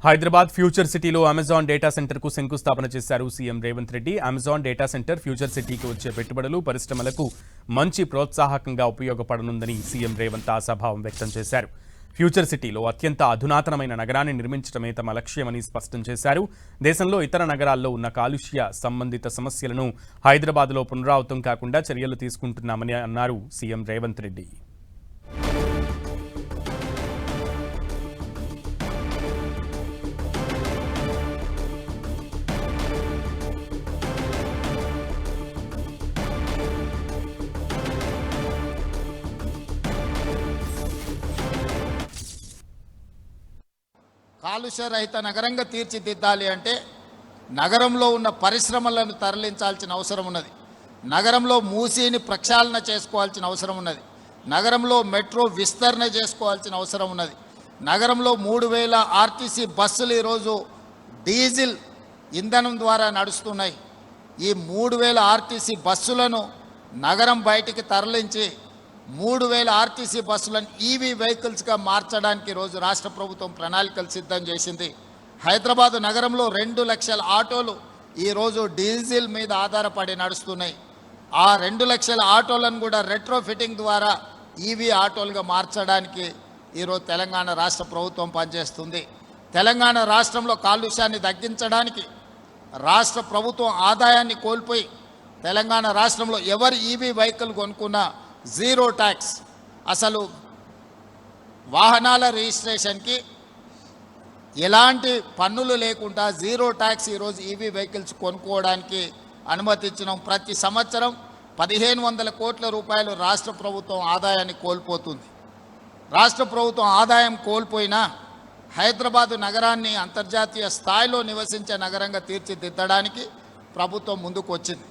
Hyderabad future సిటీలో Amazon data సెంటర్కు శంకుస్థాపన చేశారు CM Revanth Reddy. Amazon data centre future సిటీకి వచ్చే పెట్టుబడులు పరిశ్రమలకు మంచి ప్రోత్సాహకంగా ఉపయోగపడనుందని సీఎం రేవంత్ ఆశాభావం వ్యక్తం చేశారు. ఫ్యూచర్ సిటీలో అత్యంత అధునాతనమైన నగరాన్ని నిర్మించడమే తమ లక్ష్యమని స్పష్టం చేశారు. దేశంలో ఇతర నగరాల్లో ఉన్న కాలుష్య సంబంధిత సమస్యలను హైదరాబాద్లో పునరావృతం కాకుండా చర్యలు తీసుకుంటున్నామని అన్నారు సీఎం రేవంత్ రెడ్డి. కాలుష్య రహిత నగరంగా తీర్చిదిద్దాలి అంటే నగరంలో ఉన్న పరిశ్రమలను తరలించాల్సిన అవసరం ఉన్నది. నగరంలో మూసీని ప్రక్షాళన చేసుకోవాల్సిన అవసరం ఉన్నది. నగరంలో మెట్రో విస్తరణ చేసుకోవాల్సిన అవసరం ఉన్నది. నగరంలో 3000 ఆర్టీసీ బస్సులు ఈరోజు డీజిల్ ఇంధనం ద్వారా నడుస్తున్నాయి. ఈ 3000 ఆర్టీసీ బస్సులను నగరం బయటికి తరలించి 3000 ఆర్టీసీ బస్సులను ఈవీ వెహికల్స్గా మార్చడానికి ఈరోజు రాష్ట్ర ప్రభుత్వం ప్రణాళికలు సిద్ధం చేసింది. హైదరాబాద్ నగరంలో 2 లక్షల ఆటోలు ఈరోజు డీజిల్ మీద ఆధారపడి నడుస్తున్నాయి. ఆ 2 లక్షల ఆటోలను కూడా రెట్రో ఫిట్టింగ్ ద్వారా ఈవీ ఆటోలుగా మార్చడానికి ఈరోజు తెలంగాణ రాష్ట్ర ప్రభుత్వం పనిచేస్తుంది. తెలంగాణ రాష్ట్రంలో కాలుష్యాన్ని తగ్గించడానికి రాష్ట్ర ప్రభుత్వం ఆదాయాన్ని కోల్పోయి తెలంగాణ రాష్ట్రంలో ఎవరు ఈవీ వెహికల్ కొనుక్కున్నా జీరో ట్యాక్స్, అసలు వాహనాల రిజిస్ట్రేషన్కి ఎలాంటి పన్నులు లేకుండా జీరో ట్యాక్స్ ఈరోజు ఈవీ వెహికల్స్ కొనుక్కోవడానికి అనుమతించడం. ప్రతి సంవత్సరం 1500 కోట్ల రూపాయలు రాష్ట్ర ప్రభుత్వం ఆదాయాన్ని కోల్పోతుంది. రాష్ట్ర ప్రభుత్వం ఆదాయం కోల్పోయినా హైదరాబాదు నగరాన్ని అంతర్జాతీయ స్థాయిలో నివసించే నగరంగా తీర్చిదిద్దడానికి ప్రభుత్వం ముందుకు వచ్చింది.